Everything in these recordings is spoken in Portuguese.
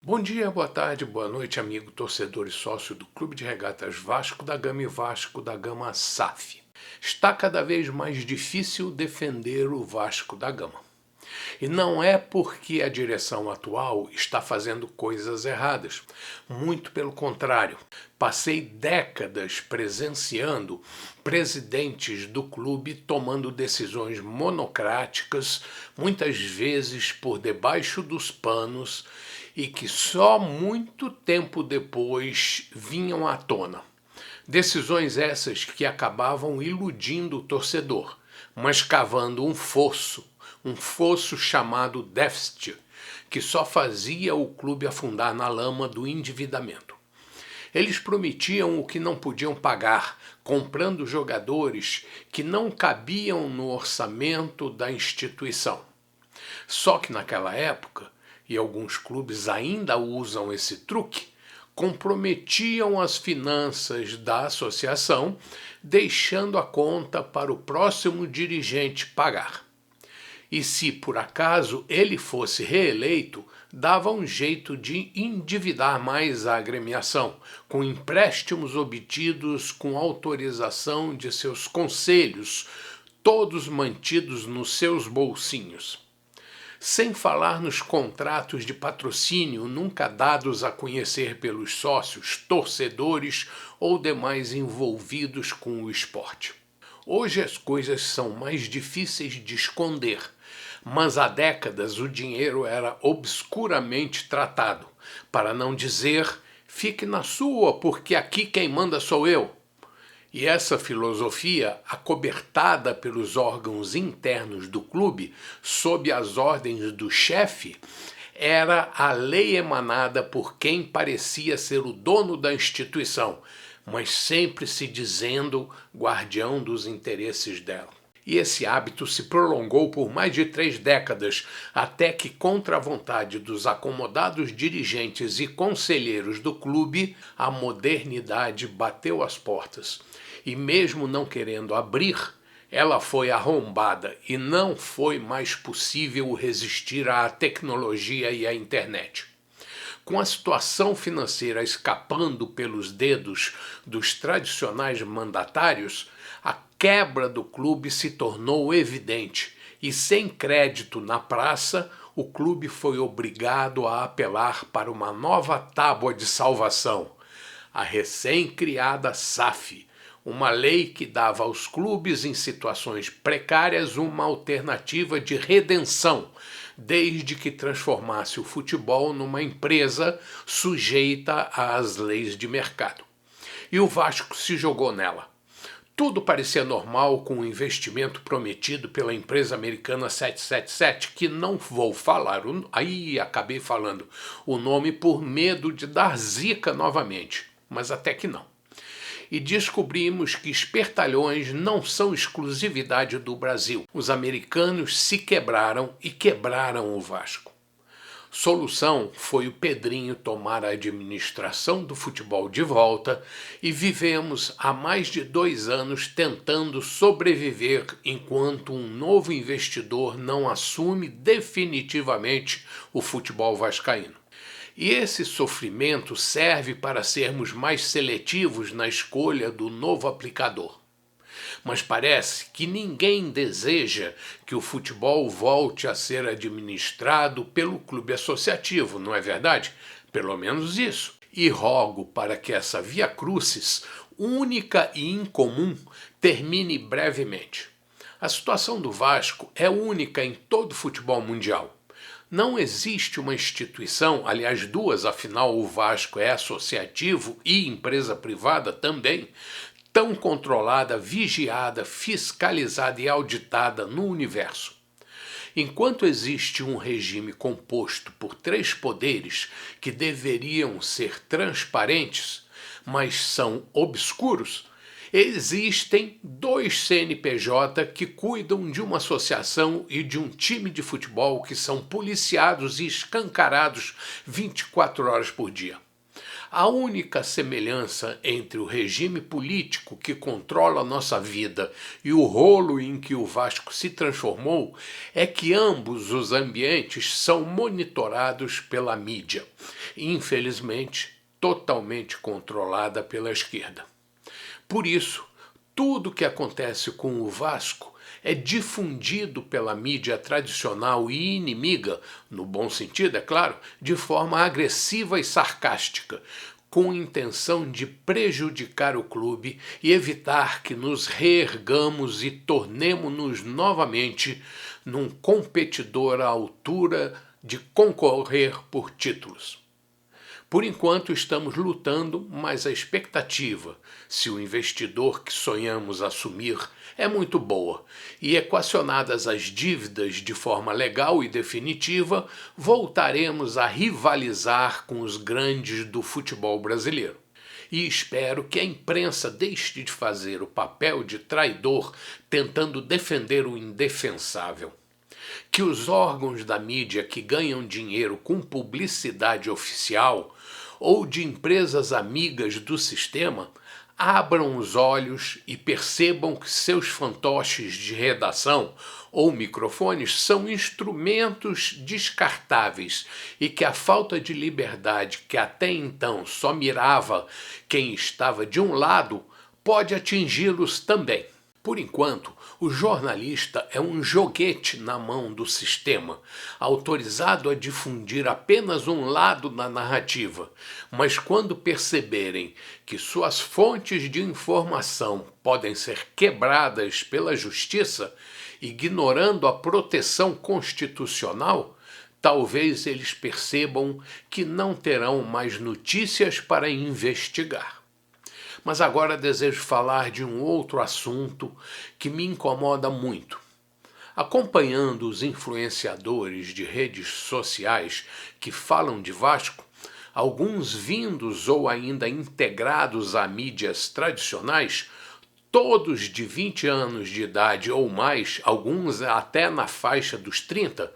Bom dia, boa tarde, boa noite, amigo torcedor e sócio do Clube de Regatas Vasco da Gama e Vasco da Gama SAF. Está cada vez mais difícil defender o Vasco da Gama. E não é porque a direção atual está fazendo coisas erradas. Muito pelo contrário. Passei décadas presenciando presidentes do clube tomando decisões monocráticas, muitas vezes por debaixo dos panos, e que só muito tempo depois vinham à tona. Decisões essas que acabavam iludindo o torcedor, mas cavando um fosso chamado déficit, que só fazia o clube afundar na lama do endividamento. Eles prometiam o que não podiam pagar, comprando jogadores que não cabiam no orçamento da instituição. Só que naquela época, e alguns clubes ainda usam esse truque, comprometiam as finanças da associação, deixando a conta para o próximo dirigente pagar. E se por acaso ele fosse reeleito, dava um jeito de endividar mais a agremiação, com empréstimos obtidos com autorização de seus conselhos, todos mantidos nos seus bolsinhos. Sem falar nos contratos de patrocínio nunca dados a conhecer pelos sócios, torcedores ou demais envolvidos com o esporte. Hoje as coisas são mais difíceis de esconder, mas há décadas o dinheiro era obscuramente tratado, para não dizer fique na sua porque aqui quem manda sou eu. E essa filosofia, acobertada pelos órgãos internos do clube, sob as ordens do chefe, era a lei emanada por quem parecia ser o dono da instituição, mas sempre se dizendo guardião dos interesses dela. E esse hábito se prolongou por mais de 3 décadas, até que, contra a vontade dos acomodados dirigentes e conselheiros do clube, a modernidade bateu às portas. E mesmo não querendo abrir, ela foi arrombada e não foi mais possível resistir à tecnologia e à internet. Com a situação financeira escapando pelos dedos dos tradicionais mandatários, a quebra do clube se tornou evidente e, sem crédito na praça, o clube foi obrigado a apelar para uma nova tábua de salvação, a recém-criada SAF, uma lei que dava aos clubes em situações precárias uma alternativa de redenção, desde que transformasse o futebol numa empresa sujeita às leis de mercado. E o Vasco se jogou nela. Tudo parecia normal com o investimento prometido pela empresa americana 777, que não vou falar, acabei falando o nome por medo de dar zica novamente, mas até que não. E descobrimos que espertalhões não são exclusividade do Brasil. Os americanos se quebraram e quebraram o Vasco. Solução foi o Pedrinho tomar a administração do futebol de volta e vivemos há mais de 2 anos tentando sobreviver enquanto um novo investidor não assume definitivamente o futebol vascaíno. E esse sofrimento serve para sermos mais seletivos na escolha do novo aplicador. Mas parece que ninguém deseja que o futebol volte a ser administrado pelo clube associativo, não é verdade? Pelo menos isso. E rogo para que essa via crucis, única e incomum, termine brevemente. A situação do Vasco é única em todo o futebol mundial. Não existe uma instituição, aliás 2, afinal o Vasco é associativo e empresa privada também, tão controlada, vigiada, fiscalizada e auditada no universo. Enquanto existe um regime composto por 3 poderes que deveriam ser transparentes, mas são obscuros, existem 2 CNPJ que cuidam de uma associação e de um time de futebol que são policiados e escancarados 24 horas por dia. A única semelhança entre o regime político que controla nossa vida e o rolo em que o Vasco se transformou é que ambos os ambientes são monitorados pela mídia, infelizmente totalmente controlada pela esquerda. Por isso, tudo o que acontece com o Vasco é difundido pela mídia tradicional e inimiga, no bom sentido, é claro, de forma agressiva e sarcástica, com intenção de prejudicar o clube e evitar que nos reergamos e tornemo-nos novamente num competidor à altura de concorrer por títulos. Por enquanto estamos lutando, mas a expectativa, se o investidor que sonhamos assumir, é muito boa, e equacionadas as dívidas de forma legal e definitiva, voltaremos a rivalizar com os grandes do futebol brasileiro. E espero que a imprensa deixe de fazer o papel de traidor tentando defender o indefensável. Que os órgãos da mídia que ganham dinheiro com publicidade oficial ou de empresas amigas do sistema abram os olhos e percebam que seus fantoches de redação ou microfones são instrumentos descartáveis e que a falta de liberdade que até então só mirava quem estava de um lado pode atingi-los também. Por enquanto, o jornalista é um joguete na mão do sistema, autorizado a difundir apenas um lado da narrativa, mas quando perceberem que suas fontes de informação podem ser quebradas pela justiça, ignorando a proteção constitucional, talvez eles percebam que não terão mais notícias para investigar. Mas agora desejo falar de um outro assunto que me incomoda muito. Acompanhando os influenciadores de redes sociais que falam de Vasco, alguns vindos ou ainda integrados a mídias tradicionais, todos de 20 anos de idade ou mais, alguns até na faixa dos 30,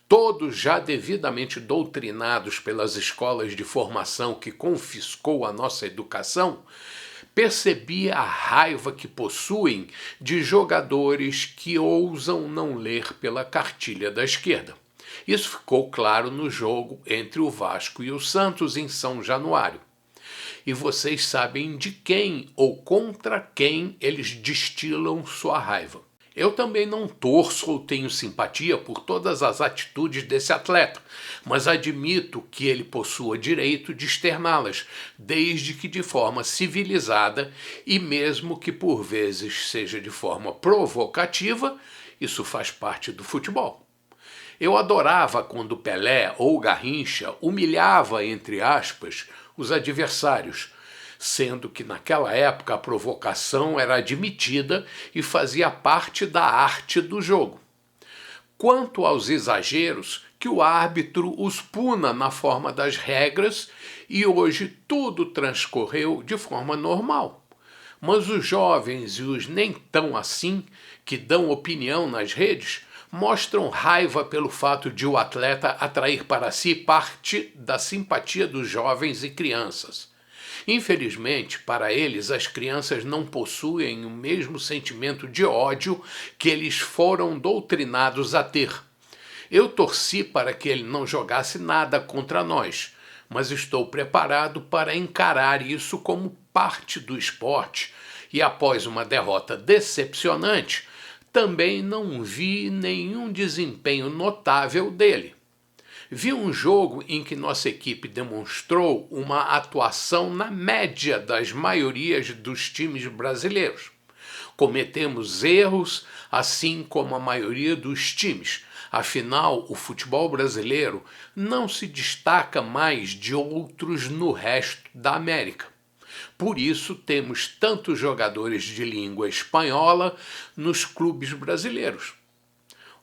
todos já devidamente doutrinados pelas escolas de formação que confiscou a nossa educação, percebi a raiva que possuem de jogadores que ousam não ler pela cartilha da esquerda. Isso ficou claro no jogo entre o Vasco e o Santos em São Januário. E vocês sabem de quem ou contra quem eles destilam sua raiva. Eu também não torço ou tenho simpatia por todas as atitudes desse atleta, mas admito que ele possua direito de externá-las, desde que de forma civilizada e mesmo que por vezes seja de forma provocativa, isso faz parte do futebol. Eu adorava quando Pelé ou Garrincha humilhava, entre aspas, os adversários, sendo que naquela época a provocação era admitida e fazia parte da arte do jogo. Quanto aos exageros, que o árbitro os puna na forma das regras e hoje tudo transcorreu de forma normal. Mas os jovens e os nem tão assim, que dão opinião nas redes, mostram raiva pelo fato de o atleta atrair para si parte da simpatia dos jovens e crianças. Infelizmente, para eles, as crianças não possuem o mesmo sentimento de ódio que eles foram doutrinados a ter. Eu torci para que ele não jogasse nada contra nós, mas estou preparado para encarar isso como parte do esporte e, após uma derrota decepcionante, também não vi nenhum desempenho notável dele. Vi um jogo em que nossa equipe demonstrou uma atuação na média das maiorias dos times brasileiros. Cometemos erros, assim como a maioria dos times. Afinal, o futebol brasileiro não se destaca mais de outros no resto da América. Por isso, temos tantos jogadores de língua espanhola nos clubes brasileiros.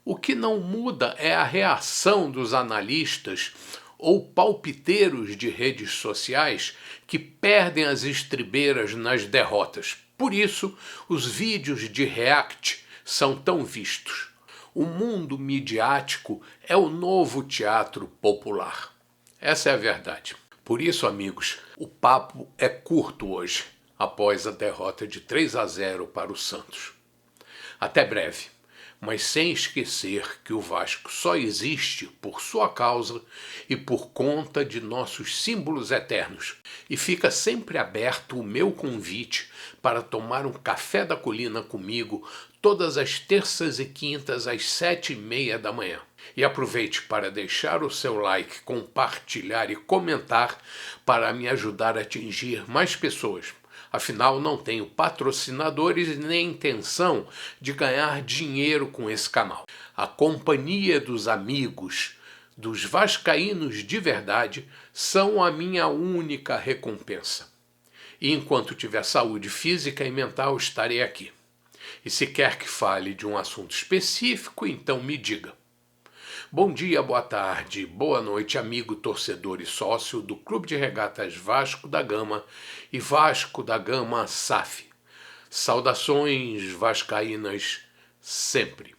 O que não muda é a reação dos analistas ou palpiteiros de redes sociais que perdem as estribeiras nas derrotas. Por isso, os vídeos de react são tão vistos. O mundo midiático é o novo teatro popular. Essa é a verdade. Por isso, amigos, o papo é curto hoje, após a derrota de 3-0 para o Santos. Até breve, mas sem esquecer que o Vasco só existe por sua causa e por conta de nossos símbolos eternos. E fica sempre aberto o meu convite para tomar um café da colina comigo todas as terças e quintas às 7:30 da manhã. E aproveite para deixar o seu like, compartilhar e comentar para me ajudar a atingir mais pessoas. Afinal, não tenho patrocinadores nem intenção de ganhar dinheiro com esse canal. A companhia dos amigos, dos vascaínos de verdade, são a minha única recompensa. E enquanto tiver saúde física e mental, estarei aqui. E se quer que fale de um assunto específico, então me diga. Bom dia, boa tarde, boa noite, amigo, torcedor e sócio do Clube de Regatas Vasco da Gama e Vasco da Gama SAF. Saudações vascaínas sempre.